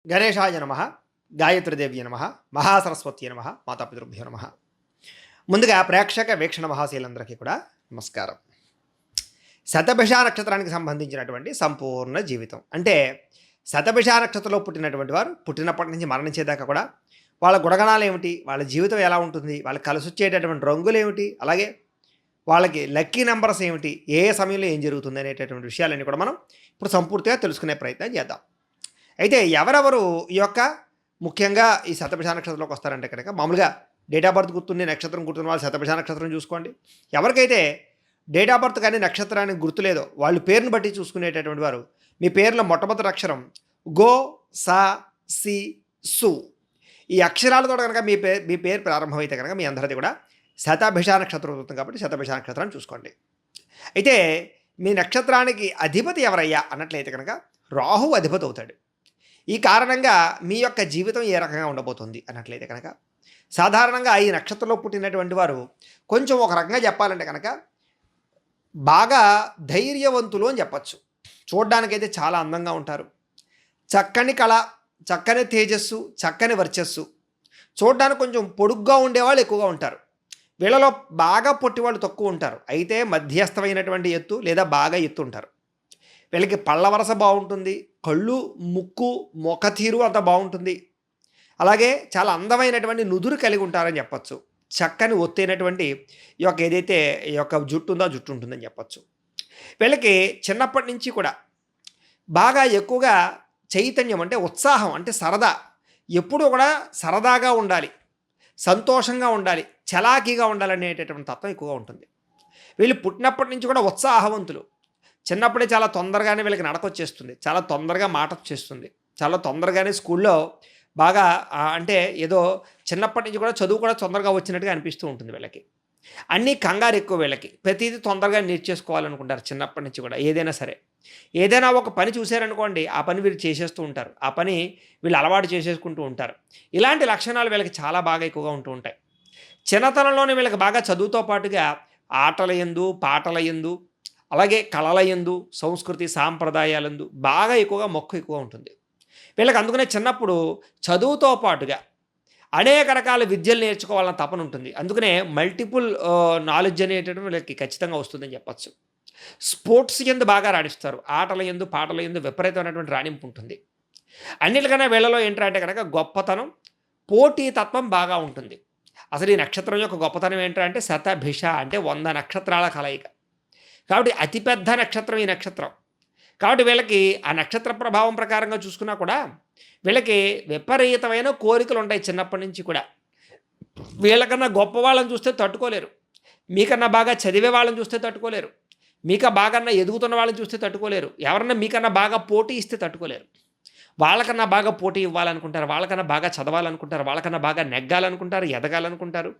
గణేశాయ నమ, గాయత్రీదేవ్య నమ, మహాసరస్వతి నమ, మాతాపితృభ్యో నమ. ముందుగా ప్రేక్షక వీక్షణ మహాశీలందరికీ కూడా నమస్కారం. శతభిష నక్షత్రానికి సంబంధించినటువంటి సంపూర్ణ జీవితం అంటే శతభిష నక్షత్రంలో పుట్టినటువంటి వారు పుట్టినప్పటి నుంచి మరణించేదాకా కూడా వాళ్ళ గుణగణాలు ఏమిటి, వాళ్ళ జీవితం ఎలా ఉంటుంది, వాళ్ళకి కలిసి వచ్చేటటువంటి రంగులు ఏమిటి, అలాగే వాళ్ళకి లక్కీ నెంబర్స్ ఏమిటి, ఏ సమయంలో ఏం జరుగుతుంది అనేటటువంటి విషయాలన్నీ కూడా మనం ఇప్పుడు సంపూర్తిగా తెలుసుకునే ప్రయత్నం చేద్దాం. అయితే ఎవరెవరు ఈ యొక్క ముఖ్యంగా ఈ శతభిష నక్షత్రంలోకి వస్తారంటే కనుక మామూలుగా డేట్ ఆఫ్ బర్త్ గుర్తుంది, నక్షత్రం గుర్తున్న వాళ్ళు శతభిష నక్షత్రం చూసుకోండి. ఎవరికైతే డేట్ ఆఫ్ బర్త్ కానీ నక్షత్రానికి గుర్తు లేదో వాళ్ళు పేరుని బట్టి చూసుకునేటటువంటి వారు మీ పేరులో మొట్టమొదటి అక్షరం గో, సా, సి, సు ఈ అక్షరాలతో కనుక మీ పేరు ప్రారంభమైతే కనుక మీ అందరిది కూడా శతభిష నక్షత్రం అవుతుంది. కాబట్టి శతభిష నక్షత్రాన్ని చూసుకోండి. అయితే మీ నక్షత్రానికి అధిపతి ఎవరయ్యా అన్నట్లయితే కనుక రాహు అధిపతి అవుతాడు. ఈ కారణంగా మీ యొక్క జీవితం ఏ రకంగా ఉండబోతుంది అన్నట్లయితే కనుక సాధారణంగా ఈ నక్షత్రంలో పుట్టినటువంటి వారు కొంచెం ఒక రకంగా చెప్పాలంటే కనుక బాగా ధైర్యవంతులు అని చెప్పచ్చు. చూడ్డానికైతే చాలా అందంగా ఉంటారు. చక్కని కళ, చక్కని తేజస్సు, చక్కని వర్చస్సు. చూడ్డానికి కొంచెం పొడుగ్గా ఉండేవాళ్ళు ఎక్కువగా ఉంటారు. వీళ్ళలో బాగా పొట్టివాళ్ళు తక్కువ ఉంటారు. అయితే మధ్యస్థమైనటువంటి ఎత్తు లేదా బాగా ఎత్తు ఉంటారు. వీళ్ళకి పళ్ళ వరస బాగుంటుంది, కళ్ళు, ముక్కు, ముఖ తీరు అంత బాగుంటుంది. అలాగే చాలా అందమైనటువంటి నుదురు కలిగి ఉంటారని చెప్పచ్చు. చక్కని ఒత్తైనటువంటి ఈ యొక్క ఏదైతే ఈ యొక్క జుట్టు ఉందో జుట్టు ఉంటుందని చెప్పచ్చు. వీళ్ళకి చిన్నప్పటి నుంచి కూడా బాగా ఎక్కువగా చైతన్యం అంటే ఉత్సాహం అంటే సరదా, ఎప్పుడూ కూడా సరదాగా ఉండాలి, సంతోషంగా ఉండాలి, చలాకీగా ఉండాలనేటటువంటి తత్వం ఎక్కువగా ఉంటుంది. వీళ్ళు పుట్టినప్పటి నుంచి కూడా ఉత్సాహవంతులు. చిన్నప్పుడే చాలా తొందరగానే వీళ్ళకి నడకొచ్చేస్తుంది, చాలా తొందరగా మాట వచ్చేస్తుంది, చాలా తొందరగానే స్కూల్లో బాగా అంటే ఏదో చిన్నప్పటి నుంచి కూడా చదువు కూడా తొందరగా వచ్చినట్టుగా అనిపిస్తూ ఉంటుంది వీళ్ళకి. అన్నీ కంగారు ఎక్కువ వీళ్ళకి, ప్రతిదీ తొందరగా నేర్చేసుకోవాలనుకుంటారు చిన్నప్పటి నుంచి కూడా. ఏదైనా సరే ఏదైనా ఒక పని చూశారనుకోండి ఆ పని వీళ్ళు చేసేస్తూ ఉంటారు, ఆ పని వీళ్ళు అలవాటు చేసేసుకుంటూ ఉంటారు. ఇలాంటి లక్షణాలు వీళ్ళకి చాలా బాగా ఎక్కువగా ఉంటూ ఉంటాయి. చిన్నతనంలోనే వీళ్ళకి బాగా చదువుతో పాటుగా ఆటల యందు, పాటల యందు, అలాగే కళల యందు, సంస్కృతి సాంప్రదాయాలందు బాగా ఎక్కువగా మక్కువ ఎక్కువ ఉంటుంది వీళ్ళకి. అందుకనే చిన్నప్పుడు చదువుతో పాటుగా అనేక రకాల విద్యలు నేర్చుకోవాలన్న తపన ఉంటుంది. అందుకనే మల్టిపుల్ నాలెడ్జ్ అనేటటువంటి వీళ్ళకి ఖచ్చితంగా వస్తుందని చెప్పచ్చు. స్పోర్ట్స్ యందు బాగా రాణిస్తారు. ఆటల యందు, పాటల యందు విపరీతమైనటువంటి రాణింపు ఉంటుంది. అన్నిటికన్నా వీళ్ళలో ఏంటంటే కనుక గొప్పతనం, పోటీతత్వం బాగా ఉంటుంది. అసలు ఈ నక్షత్రం యొక్క గొప్పతనం ఏంటంటే శతభిష అంటే 100 నక్షత్రాల కలయిక. కాబట్టి అతిపెద్ద నక్షత్రం ఈ నక్షత్రం. కాబట్టి వీళ్ళకి ఆ నక్షత్ర ప్రభావం ప్రకారంగా చూసుకున్నా కూడా వీళ్ళకి విపరీతమైన కోరికలు ఉంటాయి చిన్నప్పటి నుంచి కూడా. వీళ్ళకన్నా గొప్ప వాళ్ళని చూస్తే తట్టుకోలేరు, మీకన్నా బాగా చదివే వాళ్ళని చూస్తే తట్టుకోలేరు, బాగా ఎదుగుతున్న వాళ్ళని చూస్తే తట్టుకోలేరు, ఎవరన్నా మీకన్నా బాగా పోటీ ఇస్తే తట్టుకోలేరు. వాళ్ళకన్నా బాగా పోటీ ఇవ్వాలనుకుంటారు, వాళ్ళకన్నా బాగా చదవాలనుకుంటారు, వాళ్ళకన్నా బాగా నెగ్గాలనుకుంటారు, ఎదగాలనుకుంటారు.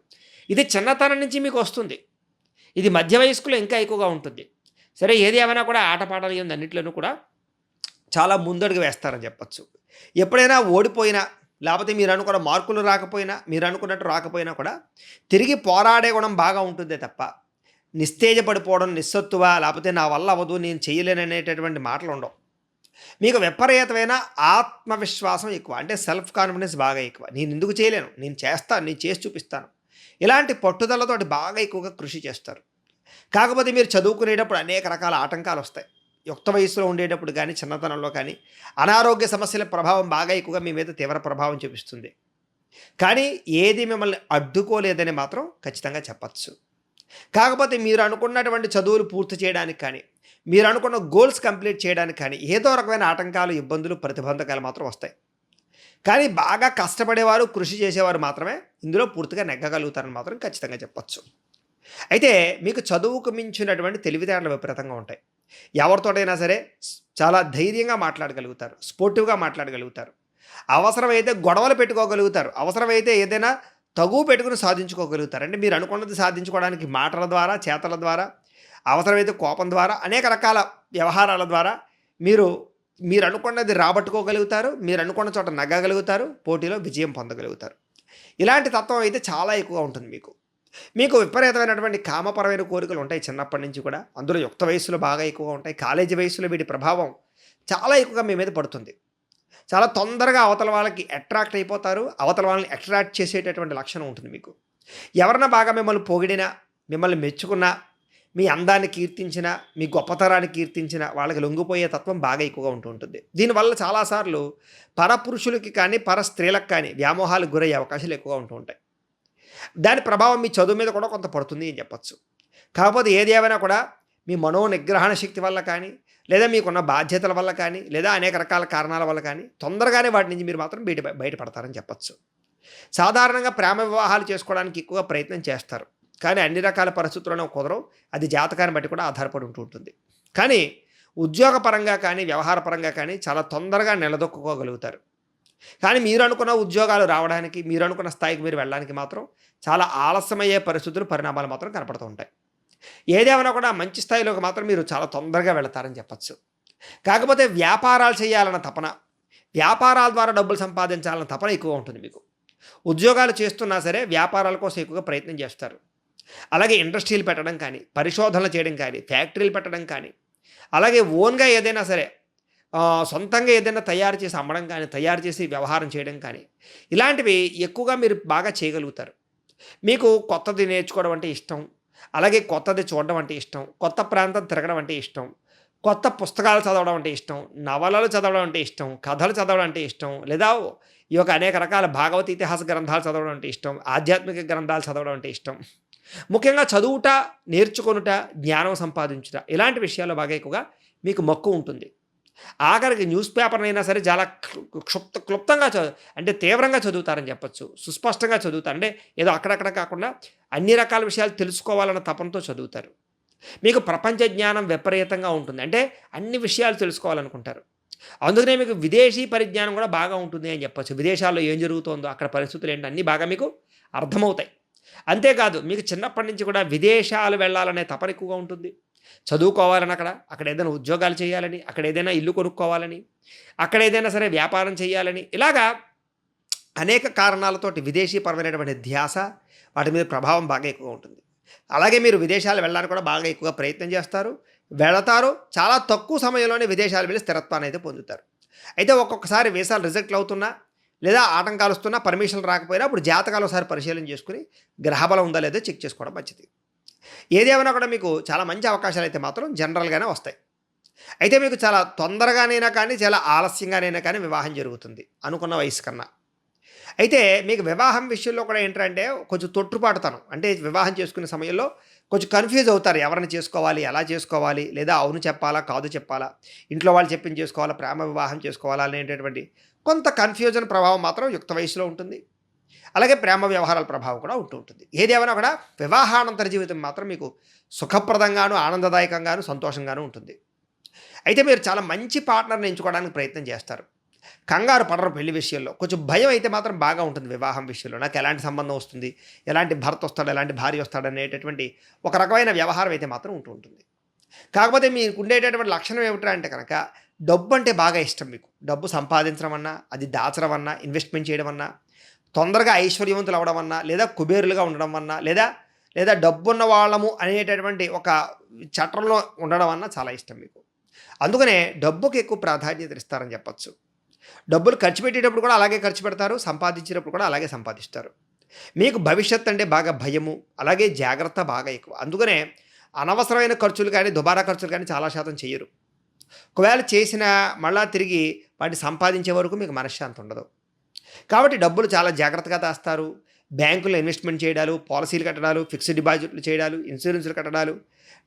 ఇది చిన్నతనం నుంచి మీకు వస్తుంది. ఇది మధ్య వయస్కులో ఇంకా ఎక్కువగా ఉంటుంది. సరే ఏది ఏమైనా కూడా ఆటపాటలు ఏంది అన్నింటిలోనూ కూడా చాలా ముందడుగు వేస్తారని చెప్పచ్చు. ఎప్పుడైనా ఓడిపోయినా లేకపోతే మీరు అనుకున్న మార్కులు రాకపోయినా, మీరు అనుకున్నట్టు రాకపోయినా కూడా తిరిగి పోరాడే గుణం బాగా ఉంటుందే తప్ప నిస్తేజపడిపోవడం, నిస్సత్తువ, లేకపోతే నా వల్ల అవ్వదు, నేను చేయలేననేటటువంటి మాటలు ఉండవు. మీకు విపరీతమైన ఆత్మవిశ్వాసం ఎక్కువ, అంటే సెల్ఫ్ కాన్ఫిడెన్స్ బాగా ఎక్కువ. నేను ఎందుకు చేయలేను, నేను చేస్తాను, నేను చేసి చూపిస్తాను, ఇలాంటి పట్టుదలతో బాగా ఎక్కువగా కృషి చేస్తారు. కాకపోతే మీరు చదువుకునేటప్పుడు అనేక రకాల ఆటంకాలు వస్తాయి. యుక్త వయసులో ఉండేటప్పుడు కానీ చిన్నతనంలో కానీ అనారోగ్య సమస్యల ప్రభావం బాగా ఎక్కువగా మీ మీద తీవ్ర ప్రభావం చూపిస్తుంది. కానీ ఏది మిమ్మల్ని అడ్డుకోలేదని మాత్రం ఖచ్చితంగా చెప్పచ్చు. కాకపోతే మీరు అనుకున్నటువంటి చదువులు పూర్తి చేయడానికి కానీ, మీరు అనుకున్న గోల్స్ కంప్లీట్ చేయడానికి కానీ ఏదో రకమైన ఆటంకాలు, ఇబ్బందులు, ప్రతిబంధకాలు మాత్రం వస్తాయి. కానీ బాగా కష్టపడేవారు, కృషి చేసేవారు మాత్రమే ఇందులో పూర్తిగా నెగ్గగలుగుతారని మాత్రం ఖచ్చితంగా చెప్పచ్చు. అయితే మీకు చదువుకు మించినటువంటి తెలివితేటలు విపరీతంగా ఉంటాయి. ఎవరితోటైనా సరే చాలా ధైర్యంగా మాట్లాడగలుగుతారు, స్పోర్టివ్గా మాట్లాడగలుగుతారు, అవసరమైతే గొడవలు పెట్టుకోగలుగుతారు, అవసరమైతే ఏదైనా తగువ పెట్టుకుని సాధించుకోగలుగుతారు. అంటే మీరు అనుకున్నది సాధించుకోవడానికి మాటల ద్వారా, చేతల ద్వారా, అవసరమైతే కోపం ద్వారా, అనేక రకాల వ్యవహారాల ద్వారా మీరు అనుకున్నది రాబట్టుకోగలుగుతారు, మీరు అనుకున్న చోట నగ్గగలుగుతారు, పోటీలో విజయం పొందగలుగుతారు. ఇలాంటి తత్వం అయితే చాలా ఎక్కువగా ఉంటుంది మీకు విపరీతమైనటువంటి కామపరమైన కోరికలు ఉంటాయి చిన్నప్పటి నుంచి కూడా. అందులో యుక్త వయస్సులో బాగా ఎక్కువగా ఉంటాయి. కాలేజీ వయసులో వీటి ప్రభావం చాలా ఎక్కువగా మీ మీద పడుతుంది. చాలా తొందరగా అవతల వాళ్ళకి అట్రాక్ట్ అయిపోతారు. అవతల వాళ్ళని అట్రాక్ట్ చేసేటటువంటి లక్షణం ఉంటుంది మీకు. ఎవరైనా బాగా మిమ్మల్ని పొగిడినా, మిమ్మల్ని మెచ్చుకున్నా, మీ అందాన్ని కీర్తించినా, మీ గొప్పతనాన్ని కీర్తించినా వాళ్ళకి లొంగిపోయే తత్వం బాగా ఎక్కువగా ఉంటూ ఉంటుంది. దీనివల్ల చాలాసార్లు పరపురుషులకి కానీ, పర స్త్రీలకు కానీ వ్యామోహాలకు గురయ్యే అవకాశాలు ఎక్కువగా ఉంటూ ఉంటాయి. దాని ప్రభావం మీ చదువు మీద కూడా కొంత పడుతుంది అని చెప్పొచ్చు. కాకపోతే ఏది ఏమైనా కూడా మీ మనోనిగ్రహణ శక్తి వల్ల కానీ, లేదా మీకున్న బాధ్యతల వల్ల కానీ, లేదా అనేక రకాల కారణాల వల్ల కానీ తొందరగానే వాటి నుంచి మీరు మాత్రం బయటపడతారని చెప్పొచ్చు. సాధారణంగా ప్రేమ వివాహాలు చేసుకోవడానికి ఎక్కువగా ప్రయత్నం చేస్తారు. కానీ అన్ని రకాల పరిస్థితుల్లోనూ కుదరవు. అది జాతకాన్ని బట్టి కూడా ఆధారపడి ఉంటుంది. కానీ ఉద్యోగపరంగా కానీ, వ్యవహారపరంగా కానీ చాలా తొందరగా నిలదొక్కుకోగలుగుతారు. కానీ మీరు అనుకున్న ఉద్యోగాలు రావడానికి, మీరు అనుకున్న స్థాయికి మీరు వెళ్ళడానికి మాత్రం చాలా ఆలస్యమయ్యే పరిస్థితులు, పరిణామాలు మాత్రం కనపడుతూ ఉంటాయి. ఏదేమైనా కూడా మంచి స్థాయిలోకి మాత్రం మీరు చాలా తొందరగా వెళతారని చెప్పచ్చు. కాకపోతే వ్యాపారాలు చేయాలన్న తపన, వ్యాపారాల ద్వారా డబ్బులు సంపాదించాలన్న తపన ఎక్కువ ఉంటుంది మీకు. ఉద్యోగాలు చేస్తున్నా సరే వ్యాపారాల కోసం ఎక్కువగా ప్రయత్నం చేస్తారు. అలాగే ఇండస్ట్రీలు పెట్టడం కానీ, పరిశోధనలు చేయడం కానీ, ఫ్యాక్టరీలు పెట్టడం కానీ, అలాగే ఓన్గా ఏదైనా సరే సొంతంగా ఏదైనా తయారు చేసి అమ్మడం కానీ, తయారు చేసి వ్యవహారం చేయడం కానీ, ఇలాంటివి ఎక్కువగా మీరు బాగా చేయగలుగుతారు. మీకు కొత్తది నేర్చుకోవడం అంటే ఇష్టం, అలాగే కొత్తది చూడడం అంటే ఇష్టం, కొత్త ప్రాంతం తిరగడం అంటే ఇష్టం, కొత్త పుస్తకాలు చదవడం అంటే ఇష్టం, నవలలు చదవడం అంటే ఇష్టం, కథలు చదవడం అంటే ఇష్టం, లేదా ఈ యొక్క అనేక రకాల భాగవత ఇతిహాస గ్రంథాలు చదవడం అంటే ఇష్టం, ఆధ్యాత్మిక గ్రంథాలు చదవడం అంటే ఇష్టం. ముఖ్యంగా చదువుట, నేర్చుకొనుట, జ్ఞానం సంపాదించుట, ఇలాంటి విషయాల్లో బాగా ఎక్కువగా మీకు మక్కువ ఉంటుంది. ఆఖరికి న్యూస్ పేపర్నైనా సరే చాలా క్లుప్తంగా అంటే తీవ్రంగా చదువుతారని చెప్పొచ్చు. సుస్పష్టంగా చదువుతారు. అంటే ఏదో అక్కడక్కడ కాకుండా అన్ని రకాల విషయాలు తెలుసుకోవాలన్న తపనతో చదువుతారు. మీకు ప్రపంచ జ్ఞానం విపరీతంగా ఉంటుంది. అంటే అన్ని విషయాలు తెలుసుకోవాలనుకుంటారు. అందుకనే మీకు విదేశీ పరిజ్ఞానం కూడా బాగా ఉంటుంది అని చెప్పొచ్చు. విదేశాల్లో ఏం జరుగుతుందో, అక్కడ పరిస్థితులు ఏంటి అన్నీ బాగా మీకు అర్థమవుతాయి. అంతేకాదు మీకు చిన్నప్పటి నుంచి కూడా విదేశాలు వెళ్ళాలనే తపన ఎక్కువగా ఉంటుంది. చదువుకోవాలని అక్కడ ఏదైనా ఉద్యోగాలు చేయాలని, అక్కడ ఏదైనా ఇల్లు కొనుక్కోవాలని, అక్కడ ఏదైనా సరే వ్యాపారం చేయాలని, ఇలాగా అనేక కారణాలతోటి విదేశీపరమైనటువంటి ధ్యాస, వాటి మీద ప్రభావం బాగా ఎక్కువగా ఉంటుంది. అలాగే మీరు విదేశాలు వెళ్ళడానికి కూడా బాగా ఎక్కువగా ప్రయత్నం చేస్తారు, వెళతారు. చాలా తక్కువ సమయంలోనే విదేశాలు వెళ్ళి స్థిరత్వాన్ని అయితే పొందుతారు. అయితే ఒక్కొక్కసారి వీసాలు రిజెక్ట్లు అవుతున్నా, లేదా ఆటంకాలు వస్తున్నా, పర్మిషన్లు రాకపోయినా అప్పుడు జాతకాలు ఒకసారి పరిశీలన చేసుకుని గ్రహబలం ఉందా లేదో చెక్ చేసుకోవడం మంచిది. ఏదేమైనా కూడా మీకు చాలా మంచి అవకాశాలు అయితే మాత్రం జనరల్గానే వస్తాయి. అయితే మీకు చాలా తొందరగానైనా కానీ, చాలా ఆలస్యంగానైనా కానీ వివాహం జరుగుతుంది అనుకున్న వయసు కన్నా. అయితే మీకు వివాహం విషయంలో కూడా ఏంటంటే కొంచెం తొట్టుపాటుతనం, అంటే వివాహం చేసుకునే సమయంలో కొంచెం కన్ఫ్యూజ్ అవుతారు. ఎవరిని చేసుకోవాలి, ఎలా చేసుకోవాలి, లేదా అవును చెప్పాలా, కాదు చెప్పాలా, ఇంట్లో వాళ్ళు చెప్పింది చేసుకోవాలా, ప్రేమ వివాహం చేసుకోవాలా అనేటటువంటి కొంత కన్ఫ్యూజన్ ప్రభావం మాత్రం యుక్త వయసులో ఉంటుంది. అలాగే ప్రేమ వ్యవహారాల ప్రభావం కూడా ఉంటుంది. ఏదేమైనా కూడా వివాహానంతర జీవితం మాత్రం మీకు సుఖప్రదంగాను, ఆనందదాయకంగాను, సంతోషంగాను ఉంటుంది. అయితే మీరు చాలా మంచి పార్ట్నర్ని ఎంచుకోవడానికి ప్రయత్నం చేస్తారు. కంగారు పడరు పెళ్లి విషయంలో. కొంచెం భయం అయితే మాత్రం బాగా ఉంటుంది వివాహం విషయంలో. నాకు ఎలాంటి సంబంధం వస్తుంది, ఎలాంటి భర్త వస్తాడు, ఎలాంటి భార్య వస్తాడు అనేటటువంటి ఒక రకమైన వ్యవహారం అయితే మాత్రం ఉంటుంది. కాకపోతే మీకు ఉండేటటువంటి లక్షణం ఏమిటంటే కనుక డబ్బు అంటే బాగా ఇష్టం మీకు. డబ్బు సంపాదించడం అన్నా, అది దాచడం అన్నా, ఇన్వెస్ట్మెంట్ చేయడం అన్నా, తొందరగా ఐశ్వర్యవంతులు అవ్వడం అన్నా, లేదా కుబేరులుగా ఉండడం అన్నా, లేదా డబ్బున్న వాళ్ళము అనేటటువంటి ఒక చట్టంలో ఉండడం అన్నా చాలా ఇష్టం మీకు. అందుకనే డబ్బుకి ఎక్కువ ప్రాధాన్యత ఇస్తారని చెప్పచ్చు. డబ్బులు ఖర్చు పెట్టేటప్పుడు కూడా అలాగే ఖర్చు పెడతారు, సంపాదించేటప్పుడు కూడా అలాగే సంపాదిస్తారు. మీకు భవిష్యత్ అంటే బాగా భయము, అలాగే జాగ్రత్త బాగా ఎక్కువ. అందుకనే అనవసరమైన ఖర్చులు కానీ, దుబారా ఖర్చులు కానీ చాలా శాతం చేయరు. ఒకవేళ చేసినా మళ్ళా తిరిగి వాటిని సంపాదించే వరకు మీకు మనశ్శాంతి ఉండదు. కాబట్టి డబ్బులు చాలా జాగ్రత్తగా దాస్తారు. బ్యాంకులో ఇన్వెస్ట్మెంట్ చేయడాలు, పాలసీలు కట్టడాలు, ఫిక్స్డ్ డిపాజిట్లు చేయడాలు, ఇన్సూరెన్సులు కట్టడాలు,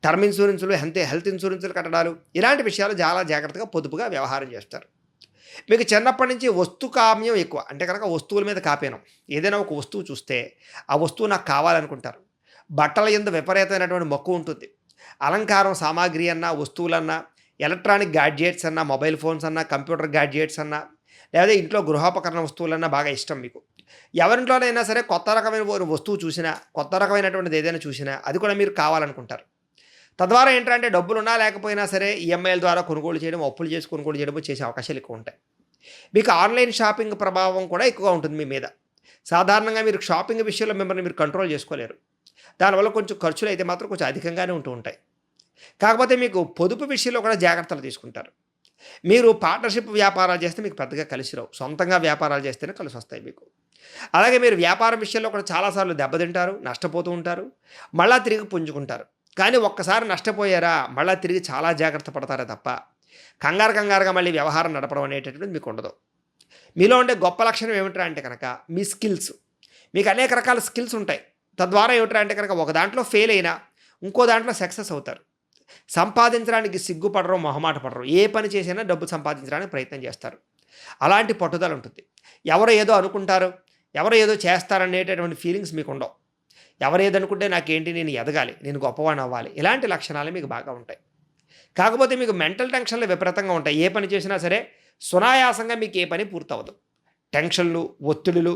టర్మ్ ఇన్సూరెన్సులు, హెల్త్ ఇన్సూరెన్సులు కట్టడాలు, ఇలాంటి విషయాలు చాలా జాగ్రత్తగా పొదుపుగా వ్యవహారం చేస్తారు. మీకు చిన్నప్పటి నుంచి వస్తు కామ్యం ఎక్కువ. అంటే కనుక వస్తువుల మీద కాపేనం. ఏదైనా ఒక వస్తువు చూస్తే ఆ వస్తువు నాకు కావాలనుకుంటారు. బట్టల యందు విపరీతమైనటువంటి మక్కువ ఉంటుంది. అలంకారం సామాగ్రి అన్నా, వస్తువులన్నా, ఎలక్ట్రానిక్ గ్యాడ్జెట్స్ అన్నా, మొబైల్ ఫోన్స్ అన్నా, కంప్యూటర్ గ్యాడ్జెట్స్ అన్నా, లేదా ఇంట్లో గృహోపకరణ వస్తువులన్నా బాగా ఇష్టం మీకు. ఎవరింట్లోనైనా సరే కొత్త రకమైన వస్తువు చూసినా, కొత్త రకమైనటువంటిది ఏదైనా చూసినా అది కూడా మీరు కావాలనుకుంటారు. తద్వారా ఏంటంటే డబ్బులున్నా లేకపోయినా సరే ఈఎంఐల ద్వారా కొనుగోలు చేయడం, అప్పులు చేసి కొనుగోలు చేయడం చేసే అవకాశాలు ఎక్కువ ఉంటాయి. మీకు ఆన్లైన్ షాపింగ్ ప్రభావం కూడా ఎక్కువగా ఉంటుంది మీ మీద. సాధారణంగా మీరు షాపింగ్ విషయంలో మిమ్మల్ని మీరు కంట్రోల్ చేసుకోలేరు. దానివల్ల కొంచెం ఖర్చులు అయితే మాత్రం కొంచెం అధికంగానే ఉంటూ ఉంటాయి. కాకపోతే మీకు పొదుపు విషయంలో కూడా జాగ్రత్తలు తీసుకుంటారు. మీరు పార్ట్నర్‌షిప్ వ్యాపారాలు చేస్తే మీకు పెద్దగా కలిసి రావు. సొంతంగా వ్యాపారాలు చేస్తేనే కలిసొస్తాయి మీకు. అలాగే మీరు వ్యాపారం విషయంలో కూడా చాలా సార్లు దెబ్బతింటారు, నష్టపోతూ ఉంటారు. మళ్ళా తిరిగి పుంజుకుంటారు. కానీ ఒక్కసారి నష్టపోయారా, మళ్ళా తిరిగి చాలా జాగ్రత్త పడతారే తప్ప, కంగారుగా మళ్ళీ వ్యవహారం నడపడం అనేటటువంటిది మీకుండదు. మీలో ఉండే గొప్ప లక్షణం ఏమిట్రా అంటే కనుక మీ స్కిల్స్. మీకు అనేక రకాల స్కిల్స్ ఉంటాయి. తద్వారా ఏమిట్రా అంటే కనుక ఒక దాంట్లో ఫెయిల్ అయినా, ఇంకో దాంట్లో సక్సెస్ అవుతారు. సంపాదించడానికి సిగ్గుపడరు, మొహమాట పడరు. ఏ పని చేసినా డబ్బు సంపాదించడానికి ప్రయత్నం చేస్తారు. అలాంటి పట్టుదల ఉంటుంది. ఎవరో ఏదో అనుకుంటారు, ఎవరో ఏదో చేస్తారనేటటువంటి ఫీలింగ్స్ మీకుండవు. ఎవరు ఏదనుకుంటే నాకేంటి, నేను ఎదగాలి, నేను గొప్పవాడిని అవ్వాలి, ఇలాంటి లక్షణాలు మీకు బాగా ఉంటాయి. కాకపోతే మీకు మెంటల్ టెన్షన్లు విపరీతంగా ఉంటాయి. ఏ పని చేసినా సరే సునాయాసంగా మీకు ఏ పని పూర్తవదు. టెన్షన్లు, ఒత్తిడులు,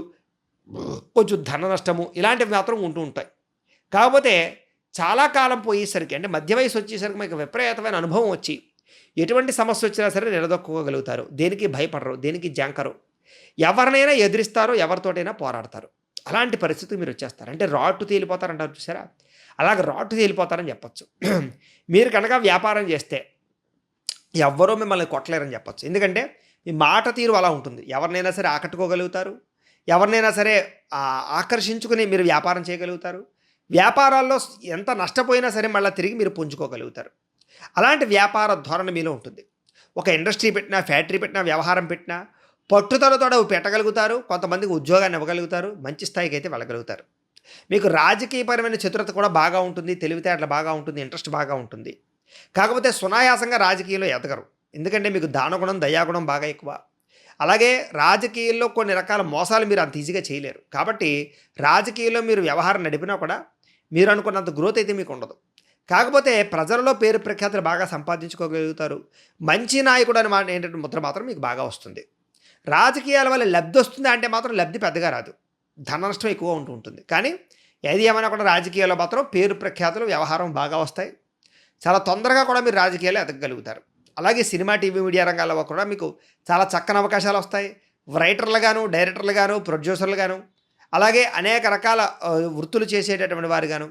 కొంచెం ధన నష్టము ఇలాంటివి మాత్రం ఉంటూ ఉంటాయి. కాకపోతే చాలా కాలం పోయేసరికి, అంటే మధ్య వయసు వచ్చేసరికి మీకు విపరీతమైన అనుభవం వచ్చి ఎటువంటి సమస్య వచ్చినా సరే నిలదొక్కుకోగలుగుతారు. దేనికి భయపడరు, దేనికి జంకరు. ఎవరినైనా ఎదిరిస్తారు, ఎవరితోటైనా పోరాడతారు. అలాంటి పరిస్థితికి మీరు వచ్చేస్తారు. అంటే రాటు తేలిపోతారంటారు చూసారా, అలాగ రాటు తేలిపోతారని చెప్పొచ్చు. మీరు కనుక వ్యాపారం చేస్తే ఎవ్వరూ మిమ్మల్ని కొట్టలేరని చెప్పొచ్చు. ఎందుకంటే మీ మాట తీరు అలా ఉంటుంది. ఎవరినైనా సరే ఆకట్టుకోగలుగుతారు, ఎవరినైనా సరే ఆకర్షించుకుని మీరు వ్యాపారం చేయగలుగుతారు. వ్యాపారాల్లో ఎంత నష్టపోయినా సరే మళ్ళీ తిరిగి మీరు పుంజుకోగలుగుతారు. అలాంటి వ్యాపార ధోరణి మీలో ఉంటుంది. ఒక ఇండస్ట్రీ పెట్టినా, ఫ్యాక్టరీ పెట్టినా, వ్యవహారం పెట్టినా పట్టుదలతో అవి పెట్టగలుగుతారు. కొంతమందికి ఉద్యోగాన్ని ఇవ్వగలుగుతారు, మంచి స్థాయికి అయితే వెళ్ళగలుగుతారు. మీకు రాజకీయపరమైన చతురత కూడా బాగా ఉంటుంది, తెలివితేటలు బాగా ఉంటుంది, ఇంట్రెస్ట్ బాగా ఉంటుంది. కాకపోతే సునాయాసంగా రాజకీయంలో ఎదగరు. ఎందుకంటే మీకు దానగుణం, దయాగుణం బాగా ఎక్కువ. అలాగే రాజకీయాల్లో కొన్ని రకాల మోసాలు మీరు అంత ఈజీగా చేయలేరు. కాబట్టి రాజకీయాల్లో మీరు వ్యవహారం నడిపినా కూడా మీరు అనుకున్నంత గ్రోత్ అయితే మీకు ఉండదు. కాకపోతే ప్రజలలో పేరు ప్రఖ్యాతులు బాగా సంపాదించుకోగలుగుతారు. మంచి నాయకుడు అని మాట ఏంటంటే ముద్ర మాత్రం మీకు బాగా వస్తుంది. రాజకీయాల వల్ల లబ్ధి వస్తుందా అంటే మాత్రం లబ్ధి పెద్దగా రాదు, ధన నష్టం ఎక్కువ ఉంటూ ఉంటుంది. కానీ ఏది ఏమైనా కూడా రాజకీయాల్లో మాత్రం పేరు ప్రఖ్యాతులు, వ్యవహారం బాగా వస్తాయి. చాలా తొందరగా కూడా మీరు రాజకీయాలు ఎదగలుగుతారు. అలాగే సినిమా, టీవీ, మీడియా రంగాల్లో కూడా మీకు చాలా చక్కని అవకాశాలు వస్తాయి. రైటర్లుగాను, డైరెక్టర్లుగాను, ప్రొడ్యూసర్లుగాను, అలాగే అనేక రకాల వృత్తులు చేసేటటువంటి వారుగాను,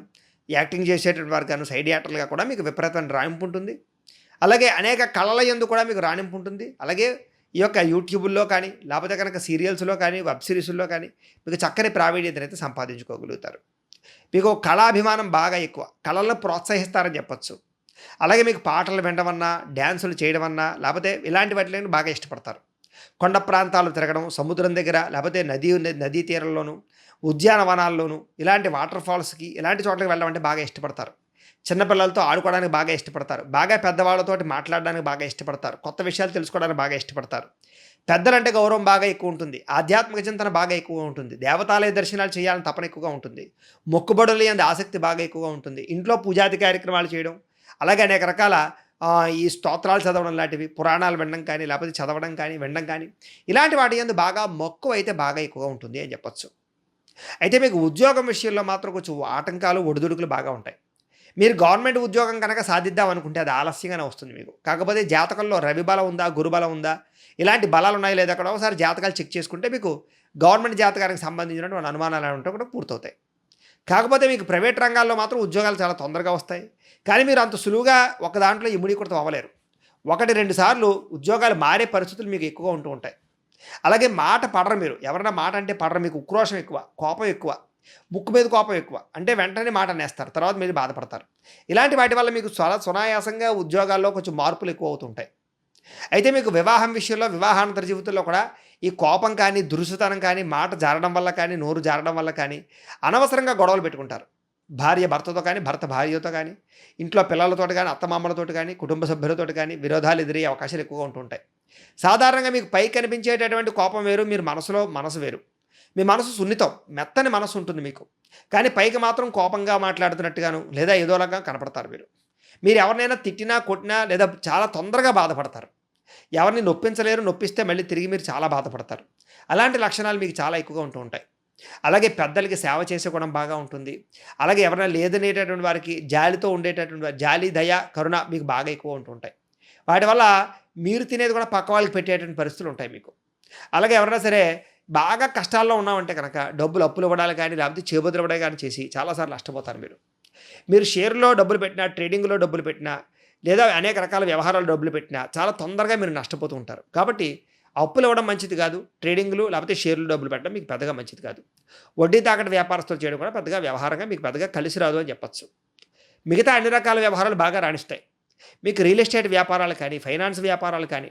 యాక్టింగ్ చేసేటటువంటి వారు గాను, సైడ్ యాక్టర్లుగా కూడా మీకు విపరీతమైన రాణింపు ఉంటుంది. అలాగే అనేక కళల యందు కూడా మీకు రాణింపు ఉంటుంది. అలాగే ఈ యొక్క యూట్యూబుల్లో కానీ, లేకపోతే కనుక సీరియల్స్లో కానీ, వెబ్ సిరీస్లో కానీ మీకు చక్కని ప్రావీణ్యతనైతే సంపాదించుకోగలుగుతారు. మీకు కళాభిమానం బాగా ఎక్కువ, కళలను ప్రోత్సహిస్తారని చెప్పచ్చు. అలాగే మీకు పాటలు వినడమన్నా, డ్యాన్సులు చేయడమన్నా, లేకపోతే ఇలాంటి వాటిని బాగా ఇష్టపడతారు. కొండ ప్రాంతాలు తిరగడం, సముద్రం దగ్గర, లేకపోతే నదీ తీరంలోనూ, ఉద్యానవనాల్లోనూ, ఇలాంటి వాటర్ ఫాల్స్కి, ఇలాంటి చోట్లకి వెళ్ళడం అంటే బాగా ఇష్టపడతారు. చిన్నపిల్లలతో ఆడుకోవడానికి బాగా ఇష్టపడతారు. బాగా పెద్దవాళ్ళతోటి మాట్లాడడానికి బాగా ఇష్టపడతారు. కొత్త విషయాలు తెలుసుకోవడానికి బాగా ఇష్టపడతారు. పెద్దలంటే గౌరవం బాగా ఎక్కువ ఉంటుంది. ఆధ్యాత్మిక చింతన బాగా ఎక్కువ ఉంటుంది. దేవతాలయ దర్శనాలు చేయాలని తపన ఎక్కువగా ఉంటుంది. మొక్కుబడులు అందు ఆసక్తి బాగా ఎక్కువగా ఉంటుంది. ఇంట్లో పూజాది కార్యక్రమాలు చేయడం, అలాగే అనేక రకాల ఈ స్తోత్రాలు చదవడం లాంటివి, పురాణాలు వినడం కానీ, లేకపోతే చదవడం కానీ, వినడం కానీ, ఇలాంటి వాటి యందు బాగా మక్కువ అయితే బాగా ఎక్కువగా ఉంటుంది అని చెప్పచ్చు. అయితే మీకు ఉద్యోగం విషయంలో మాత్రం కొంచెం ఆటంకాలు, ఒడిదుడుకులు బాగా ఉంటాయి. మీరు గవర్నమెంట్ ఉద్యోగం కనుక సాధిద్దాం అనుకుంటే అది ఆలస్యంగానే వస్తుంది మీకు. కాకపోతే జాతకంలో రవి బలం ఉందా, గురుబలం ఉందా, ఇలాంటి బలాలు ఉన్నాయి లేదా కూడా ఒకసారి జాతకాలు చెక్ చేసుకుంటే మీకు గవర్నమెంట్ జాతకానికి సంబంధించినటువంటి అనుమానాలు ఉంటే కూడా పూర్తవుతాయి. కాకపోతే మీకు ప్రైవేట్ రంగాల్లో మాత్రం ఉద్యోగాలు చాలా తొందరగా వస్తాయి. కానీ మీరు అంత సులువుగా ఒక దాంట్లో ఇముడీకృతం అవ్వలేరు. 1-2 సార్లు ఉద్యోగాలు మారే పరిస్థితులు మీకు ఎక్కువగా ఉంటూ ఉంటాయి. అలాగే మాట పడరు మీరు. ఎవరైనా మాట అంటే పడరు. మీకు ఉక్రోషం ఎక్కువ, కోపం ఎక్కువ, ముక్కు మీద కోపం ఎక్కువ. అంటే వెంటనే మాట అనేస్తారు, తర్వాత మీరు బాధపడతారు. ఇలాంటి వాటి వల్ల మీకు చాలా సునాయాసంగా ఉద్యోగాల్లో కొంచెం మార్పులు ఎక్కువ అవుతుంటాయి. అయితే మీకు వివాహం విషయంలో, వివాహానంతర జీవితంలో కూడా ఈ కోపం కానీ, దురుసుతనం కానీ, మాట జారడం వల్ల కానీ, నోరు జారడం వల్ల కానీ అనవసరంగా గొడవలు పెట్టుకుంటారు. భార్య భర్తతో కానీ, భర్త భార్యతో కానీ, ఇంట్లో పిల్లలతో కానీ, అత్తమామలతో కానీ, కుటుంబ సభ్యులతో కానీ విరోధాలు ఎదురయ్యే అవకాశాలు ఎక్కువగా ఉంటుంటాయి. సాధారణంగా మీకు పై కనిపించేటటువంటి కోపం వేరు, మీరు మనసు వేరు. మీ మనసు సున్నితం, మెత్తని మనసు ఉంటుంది మీకు. కానీ పైకి మాత్రం కోపంగా మాట్లాడుతున్నట్టుగాను, లేదా ఏదోలాగా కనపడతారు మీరు. మీరు ఎవరినైనా తిట్టినా, కొట్టినా, లేదా చాలా తొందరగా బాధపడతారు. ఎవరిని నొప్పించలేరు, నొప్పిస్తే మళ్ళీ తిరిగి మీరు చాలా బాధపడతారు. అలాంటి లక్షణాలు మీకు చాలా ఎక్కువగా ఉంటూ ఉంటాయి. అలాగే పెద్దలకి సేవ చేసే గుణం బాగా ఉంటుంది. అలాగే ఎవరైనా లేదనేటటువంటి వారికి జాలితో ఉండేటటువంటి జాలి, దయ, కరుణ మీకు బాగా ఎక్కువ ఉంటూ ఉంటాయి. వాటి వల్ల మీరు తినేది కూడా పక్క వాళ్ళకి పెట్టేటువంటి పరిస్థితులు ఉంటాయి మీకు. అలాగే ఎవరైనా సరే బాగా కష్టాల్లో ఉన్నామంటే కనుక డబ్బులు అప్పులు ఇవ్వడాలు కానీ, లేకపోతే చేబుదులు ఇవ్వడాలు కానీ చేసి చాలాసార్లు నష్టపోతారు మీరు. మీరు షేర్లో డబ్బులు పెట్టినా, ట్రేడింగ్లో డబ్బులు పెట్టినా, లేదా అనేక రకాల వ్యవహారాలు డబ్బులు పెట్టినా చాలా తొందరగా మీరు నష్టపోతూ ఉంటారు. కాబట్టి అప్పులు ఇవ్వడం మంచిది కాదు. ట్రేడింగ్‌లు లేకపోతే షేర్లు డబ్బులు పెట్టడం మీకు పెద్దగా మంచిది కాదు. వడ్డీ తాకట్టు వ్యాపారస్తులు చేయడం కూడా పెద్దగా వ్యవహారంగా మీకు పెద్దగా కలిసి రాదు అని చెప్పొచ్చు. మిగతా అన్ని రకాల వ్యవహారాలు బాగా రాణిస్తాయి. మీకు రియల్ ఎస్టేట్ వ్యాపారాలు కానీ, ఫైనాన్స్ వ్యాపారాలు కానీ,